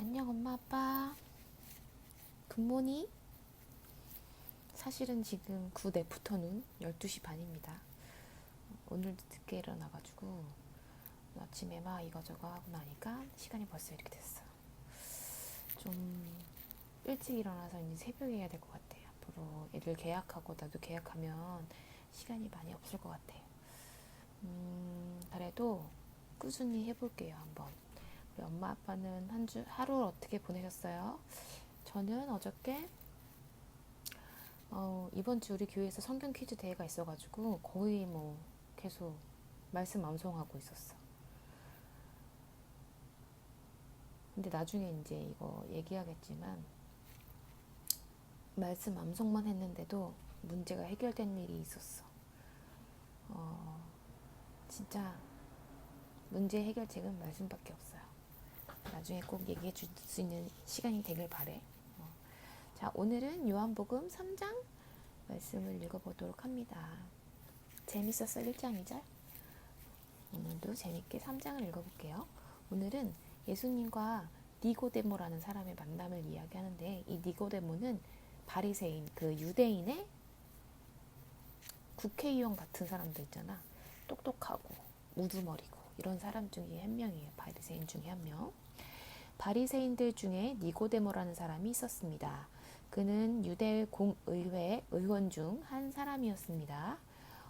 안녕 엄마 아빠. 굿모닝. 사실은 지금 굿 애프터눈 12시 반입니다. 오늘도 늦게 일어나가지고 아침에 막 이거저거 하고 나니까 시간이 벌써 이렇게 됐어. 좀 일찍 일어나서 이제 새벽에 해야 될 것 같아요. 앞으로 애들 계약하고 나도 계약하면 시간이 많이 없을 것 같아요. 그래도 꾸준히 해볼게요 한번. 우리 엄마 아빠는 하루 어떻게 보내셨어요? 저는 어저께 이번 주 우리 교회에서 성경 퀴즈 대회가 있어가지고 거의 뭐 계속 말씀 암송하고 있었어. 근데 나중에 이제 이거 얘기하겠지만 말씀 암송만 했는데도 문제가 해결된 일이 있었어. 진짜 문제 해결책은 말씀밖에 없어요. 나중에 꼭 얘기해 줄 수 있는 시간이 되길 바래. 자, 오늘은 요한복음 3장 말씀을 읽어보도록 합니다. 재밌었어 1장 2절? 오늘도 재밌게 3장을 읽어볼게요. 오늘은 예수님과 니고데모라는 사람의 만남을 이야기하는데, 이 니고데모는 바리새인, 그 유대인의 국회의원 같은 사람들 있잖아. 똑똑하고 우두머리고 이런 사람 중에 한 명이에요. 바리새인 중에 한 명. 바리새인들 중에 니고데모라는 사람이 있었습니다. 그는 유대 공의회 의원 중 한 사람이었습니다.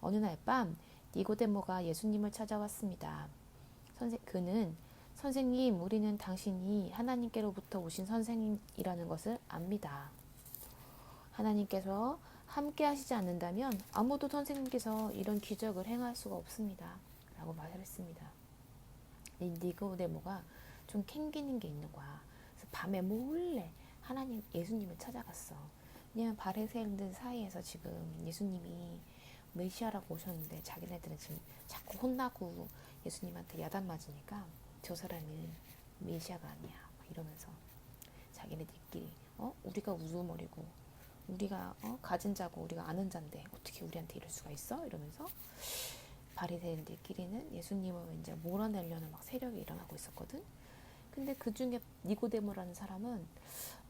어느 날 밤 니고데모가 예수님을 찾아왔습니다. 그는 선생님, 우리는 당신이 하나님께로부터 오신 선생님이라는 것을 압니다. 하나님께서 함께 하시지 않는다면 아무도 선생님께서 이런 기적을 행할 수가 없습니다. 라고 말을 했습니다. 니고데모가 좀 캥기는 게 있는 거야. 그래서 밤에 몰래 예수님을 찾아갔어. 왜냐면 바리새인들 사이에서 지금 예수님이 메시아라고 오셨는데 자기네들은 지금 자꾸 혼나고 예수님한테 야단 맞으니까 저 사람이 메시아가 아니야 막 이러면서 자기네들끼리 우리가 우두머리고 우리가 가진 자고 우리가 아는 자인데 어떻게 우리한테 이럴 수가 있어? 이러면서 바리새인들끼리는 예수님을 이제 몰아내려는 막 세력이 일어나고 있었거든. 근데 그 중에 니고데모라는 사람은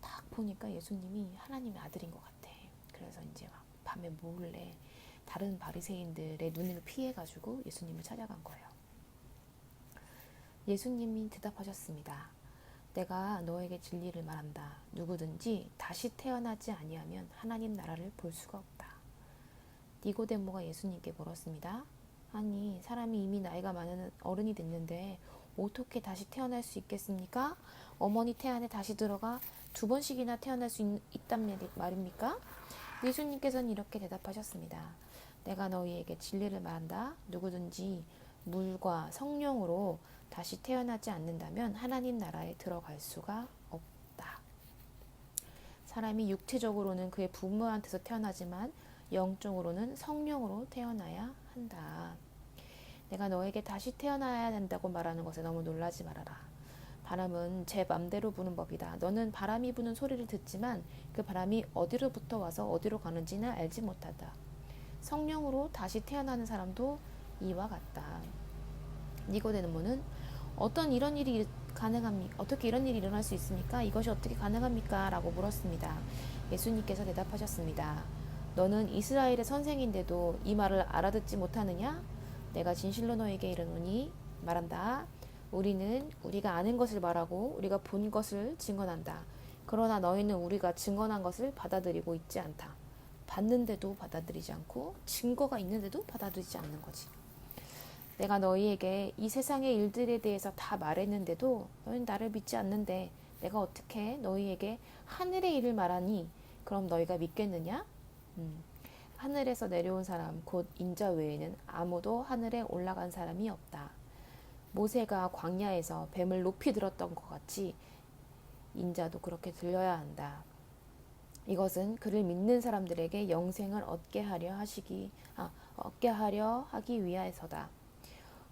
딱 보니까 예수님이 하나님의 아들인 것 같아. 그래서 이제 막 밤에 몰래 다른 바리새인들의 눈을 피해가지고 예수님을 찾아간 거예요. 예수님이 대답하셨습니다. 내가 너에게 진리를 말한다. 누구든지 다시 태어나지 아니하면 하나님 나라를 볼 수가 없다. 니고데모가 예수님께 물었습니다. 아니, 사람이 이미 나이가 많은 어른이 됐는데 어떻게 다시 태어날 수 있겠습니까? 어머니 태 안에 다시 들어가 2번씩이나 태어날 수 있단 말입니까? 예수님께서는 이렇게 대답하셨습니다. 내가 너희에게 진리를 말한다. 누구든지 물과 성령으로 다시 태어나지 않는다면 하나님 나라에 들어갈 수가 없다. 사람이 육체적으로는 그의 부모한테서 태어나지만 영적으로는 성령으로 태어나야 한다. 내가 너에게 다시 태어나야 된다고 말하는 것에 너무 놀라지 말아라. 바람은 제 맘대로 부는 법이다. 너는 바람이 부는 소리를 듣지만 그 바람이 어디로부터 와서 어디로 가는지는 알지 못하다. 성령으로 다시 태어나는 사람도 이와 같다. 니고데모는 어떻게 이런 일이 일어날 수 있습니까? 이것이 어떻게 가능합니까? 라고 물었습니다. 예수님께서 대답하셨습니다. 너는 이스라엘의 선생인데도 이 말을 알아듣지 못하느냐? 내가 진실로 너에게 이르노니 말한다. 우리는 우리가 아는 것을 말하고 우리가 본 것을 증언한다. 그러나 너희는 우리가 증언한 것을 받아들이고 있지 않다. 봤는데도 받아들이지 않고 증거가 있는데도 받아들이지 않는 거지. 내가 너희에게 이 세상의 일들에 대해서 다 말했는데도 너희는 나를 믿지 않는데 내가 어떻게 너희에게 하늘의 일을 말하니? 그럼 너희가 믿겠느냐? 하늘에서 내려온 사람 곧 인자 외에는 아무도 하늘에 올라간 사람이 없다. 모세가 광야에서 뱀을 높이 들었던 것 같이 인자도 그렇게 들려야 한다. 이것은 그를 믿는 사람들에게 영생을 얻게 하려 하기 위하여서다.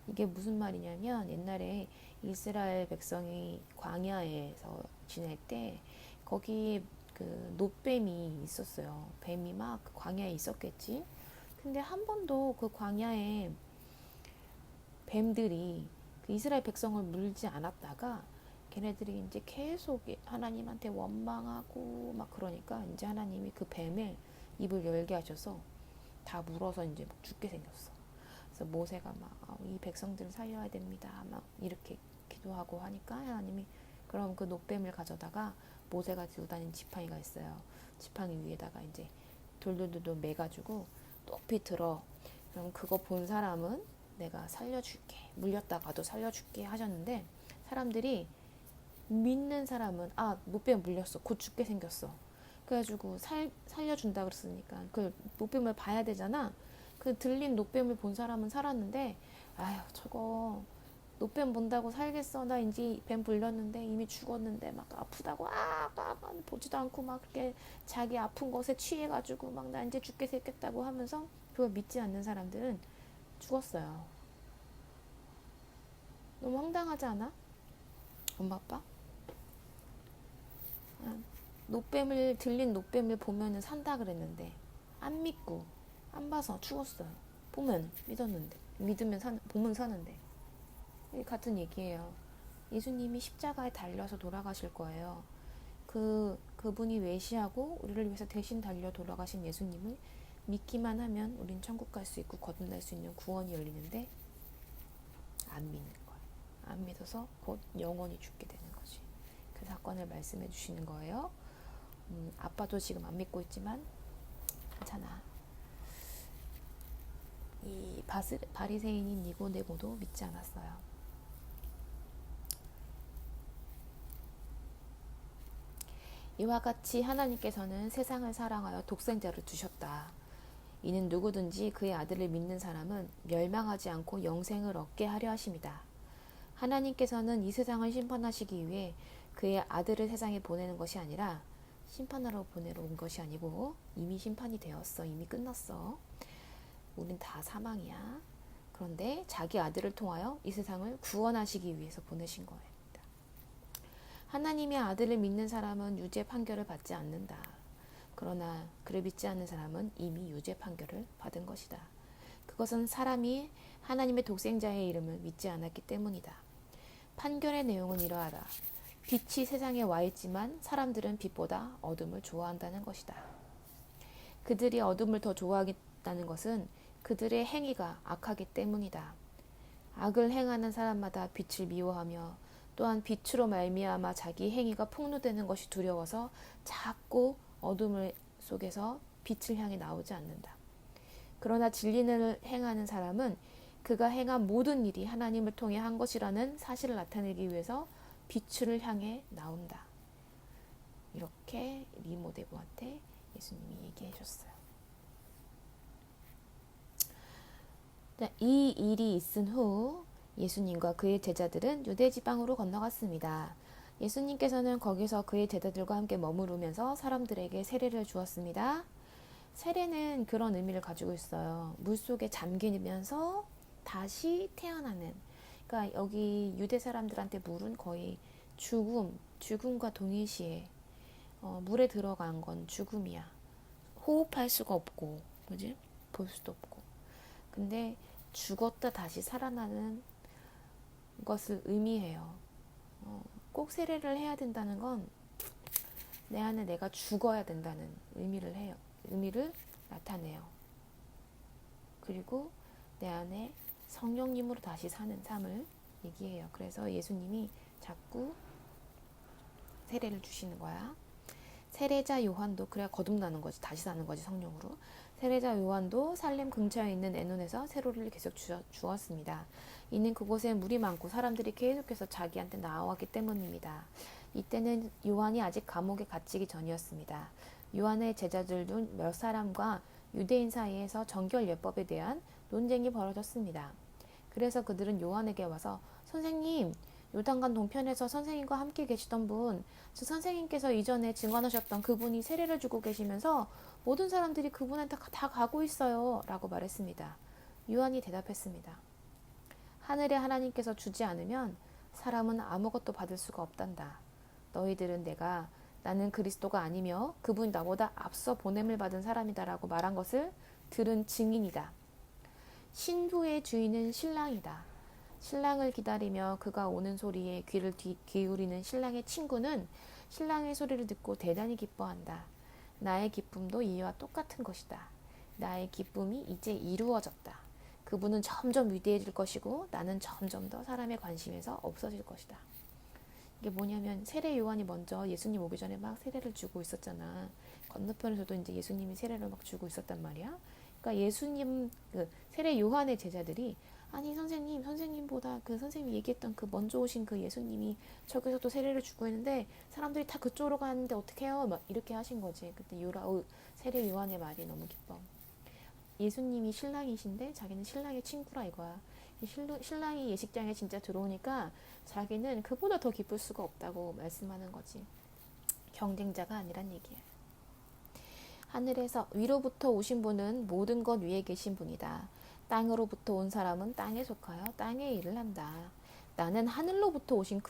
이게 무슨 말이냐면 옛날에 이스라엘 백성이 광야에서 지낼 때 거기 그 놋뱀이 있었어요. 뱀이 막 광야에 있었겠지. 근데 한 번도 그 광야에 뱀들이 그 이스라엘 백성을 물지 않았다가 걔네들이 이제 계속 하나님한테 원망하고 막 그러니까 이제 하나님이 그 뱀의 입을 열게 하셔서 다 물어서 이제 막 죽게 생겼어. 그래서 모세가 막 이 백성들을 살려야 됩니다. 막 이렇게 기도하고 하니까 하나님이 그럼 그 노뱀을 가져다가 모세가 들고 다니는 지팡이가 있어요. 지팡이 위에다가 이제 돌돌돌돌 매가지고 높이 들어. 그럼 그거 본 사람은 내가 살려줄게. 물렸다가도 살려줄게 하셨는데 사람들이 믿는 사람은 노뱀 물렸어. 곧 죽게 생겼어. 그래가지고 살려준다 그랬으니까 그 노뱀을 봐야 되잖아. 그 들린 노뱀을 본 사람은 살았는데 아휴 저거 노뱀 본다고 살겠어. 나 이제 뱀 불렸는데 이미 죽었는데 막 아프다고 보지도 않고 막 그렇게 자기 아픈 것에 취해가지고 막 나 이제 죽게 생겼다고 하면서 그걸 믿지 않는 사람들은 죽었어요. 너무 황당하지 않아? 엄마 아빠? 들린 노뱀을 보면은 산다 그랬는데 안 믿고 안 봐서 죽었어요. 보면 믿었는데 보면 사는데 같은 얘기예요. 예수님이 십자가에 달려서 돌아가실 거예요. 그분이 외시하고 우리를 위해서 대신 달려 돌아가신 예수님을 믿기만 하면 우린 천국 갈 수 있고 거듭날 수 있는 구원이 열리는데 안 믿는 거예요. 안 믿어서 곧 영원히 죽게 되는 거지. 그 사건을 말씀해 주시는 거예요. 아빠도 지금 안 믿고 있지만 괜찮아. 이 바리새인인 니고데모도 믿지 않았어요. 이와 같이 하나님께서는 세상을 사랑하여 독생자를 두셨다. 이는 누구든지 그의 아들을 믿는 사람은 멸망하지 않고 영생을 얻게 하려 하심이다. 하나님께서는 이 세상을 심판하시기 위해 그의 아들을 세상에 보내는 것이 아니라 심판하러 보내러 온 것이 아니고 이미 심판이 되었어. 이미 끝났어. 우린 다 사망이야. 그런데 자기 아들을 통하여 이 세상을 구원하시기 위해서 보내신 거예요. 하나님의 아들을 믿는 사람은 유죄 판결을 받지 않는다. 그러나 그를 믿지 않는 사람은 이미 유죄 판결을 받은 것이다. 그것은 사람이 하나님의 독생자의 이름을 믿지 않았기 때문이다. 판결의 내용은 이러하다. 빛이 세상에 와 있지만 사람들은 빛보다 어둠을 좋아한다는 것이다. 그들이 어둠을 더 좋아하겠다는 것은 그들의 행위가 악하기 때문이다. 악을 행하는 사람마다 빛을 미워하며 또한 빛으로 말미암아 자기 행위가 폭로되는 것이 두려워서 자꾸 어둠 속에서 빛을 향해 나오지 않는다. 그러나 진리를 행하는 사람은 그가 행한 모든 일이 하나님을 통해 한 것이라는 사실을 나타내기 위해서 빛을 향해 나온다. 이렇게 니고데모한테 예수님이 얘기해 줬어요. 이 일이 있은 후 예수님과 그의 제자들은 유대 지방으로 건너갔습니다. 예수님께서는 거기서 그의 제자들과 함께 머무르면서 사람들에게 세례를 주었습니다. 세례는 그런 의미를 가지고 있어요. 물속에 잠기면서 다시 태어나는. 그러니까 여기 유대 사람들한테 물은 거의 죽음과 동일시에 물에 들어간 건 죽음이야. 호흡할 수가 없고, 그지? 볼 수도 없고. 근데 죽었다 다시 살아나는 것을 의미해요. 꼭 세례를 해야 된다는 건 내 안에 내가 죽어야 된다는 의미를 나타내요. 그리고 내 안에 성령님으로 다시 사는 삶을 얘기해요. 그래서 예수님이 자꾸 세례를 주시는 거야. 세례자 요한도 그래야 거듭나는 거지. 다시 사는 거지, 성령으로. 세례자 요한도 살렘 근처에 있는 에논에서 세례를 계속 주었습니다. 이는 그곳에 물이 많고 사람들이 계속해서 자기한테 나왔기 때문입니다. 이때는 요한이 아직 감옥에 갇히기 전이었습니다. 요한의 제자들 중 몇 사람과 유대인 사이에서 정결예법에 대한 논쟁이 벌어졌습니다. 그래서 그들은 요한에게 와서 선생님, 요단강 동편에서 선생님과 함께 계시던 분, 저 선생님께서 이전에 증언하셨던 그분이 세례를 주고 계시면서 모든 사람들이 그분한테 다 가고 있어요 라고 말했습니다. 요한이 대답했습니다. 하늘의 하나님께서 주지 않으면 사람은 아무것도 받을 수가 없단다. 너희들은 나는 그리스도가 아니며 그분이 나보다 앞서 보냄을 받은 사람이다 라고 말한 것을 들은 증인이다. 신부의 주인은 신랑이다. 신랑을 기다리며 그가 오는 소리에 귀를 기울이는 신랑의 친구는 신랑의 소리를 듣고 대단히 기뻐한다. 나의 기쁨도 이와 똑같은 것이다. 나의 기쁨이 이제 이루어졌다. 그분은 점점 위대해질 것이고 나는 점점 더 사람의 관심에서 없어질 것이다. 이게 뭐냐면 세례 요한이 먼저 예수님 오기 전에 막 세례를 주고 있었잖아. 건너편에서도 이제 예수님이 세례를 막 주고 있었단 말이야. 그러니까 예수님 그 세례 요한의 제자들이 아니 선생님보다 그 선생님이 얘기했던 그 먼저 오신 그 예수님이 저기서도 세례를 주고 있는데 사람들이 다 그쪽으로 가는데 어떡해요? 막 이렇게 하신 거지. 그때 세례 요한의 말이 너무 기뻐. 예수님이 신랑이신데 자기는 신랑의 친구라 이거야. 신랑이 예식장에 진짜 들어오니까 자기는 그보다 더 기쁠 수가 없다고 말씀하는 거지. 경쟁자가 아니란 얘기야. 하늘에서 위로부터 오신 분은 모든 것 위에 계신 분이다. 땅으로부터 온 사람은 땅에 속하여 땅의 일을 한다. 나는 하늘로부터 오신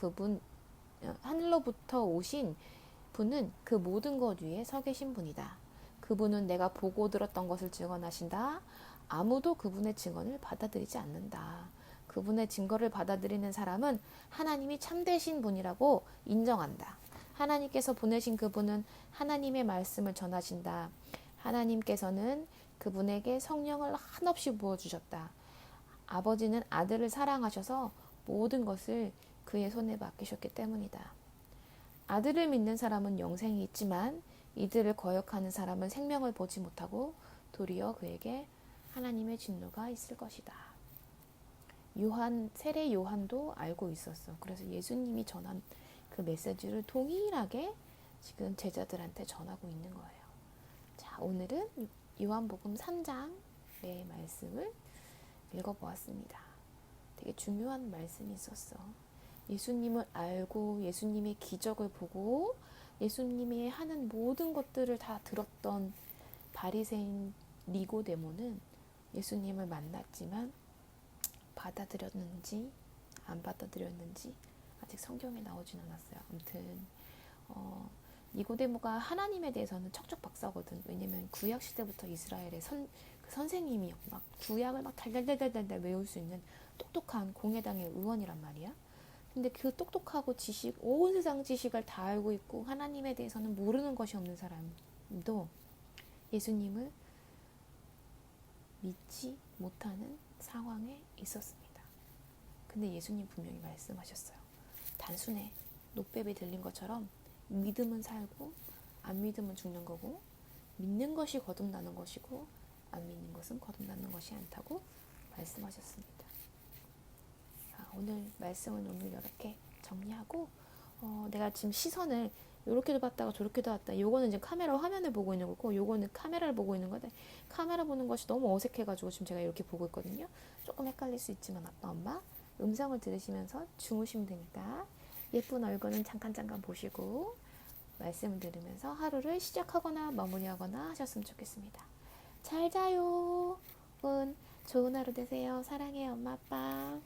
분은 그 모든 것 위에 서 계신 분이다. 그분은 내가 보고 들었던 것을 증언하신다. 아무도 그분의 증언을 받아들이지 않는다. 그분의 증거를 받아들이는 사람은 하나님이 참되신 분이라고 인정한다. 하나님께서 보내신 그분은 하나님의 말씀을 전하신다. 하나님께서는 그분에게 성령을 한없이 부어주셨다. 아버지는 아들을 사랑하셔서 모든 것을 그의 손에 맡기셨기 때문이다. 아들을 믿는 사람은 영생이 있지만 이들을 거역하는 사람은 생명을 보지 못하고 도리어 그에게 하나님의 진노가 있을 것이다. 세례 요한도 알고 있었어. 그래서 예수님이 전한 그 메시지를 동일하게 지금 제자들한테 전하고 있는 거예요. 자, 오늘은 요한복음 3장의 말씀을 읽어보았습니다. 되게 중요한 말씀이 있었어. 예수님을 알고 예수님의 기적을 보고 예수님이 하는 모든 것들을 다 들었던 바리새인 니고데모는 예수님을 만났지만 받아들였는지 안 받아들였는지 아직 성경에 나오진 않았어요. 아무튼 니고데모가 하나님에 대해서는 척척 박사거든. 왜냐면 구약 시대부터 이스라엘의 그 선생님이 막 구약을 막 달달달달달 외울 수 있는 똑똑한 공회당의 의원이란 말이야. 근데 그 똑똑하고 온 세상 지식을 다 알고 있고 하나님에 대해서는 모르는 것이 없는 사람도 예수님을 믿지 못하는 상황에 있었습니다. 근데 예수님 분명히 말씀하셨어요. 단순해. 노뱀이 들린 것처럼 믿음은 살고 안 믿으면 죽는 거고 믿는 것이 거듭나는 것이고 안 믿는 것은 거듭나는 것이 않다고 말씀하셨습니다. 오늘 말씀은 오늘 이렇게 정리하고 내가 지금 시선을 이렇게도 봤다가 저렇게도 봤다. 요거는 지금 카메라 화면을 보고 있는 거고 요거는 카메라를 보고 있는 건데 카메라 보는 것이 너무 어색해가지고 지금 제가 이렇게 보고 있거든요. 조금 헷갈릴 수 있지만 아빠 엄마 음성을 들으시면서 주무시면 되니까 예쁜 얼굴은 잠깐 보시고 말씀을 들으면서 하루를 시작하거나 마무리하거나 하셨으면 좋겠습니다. 잘 자요. 좋은 하루 되세요. 사랑해요 엄마 아빠.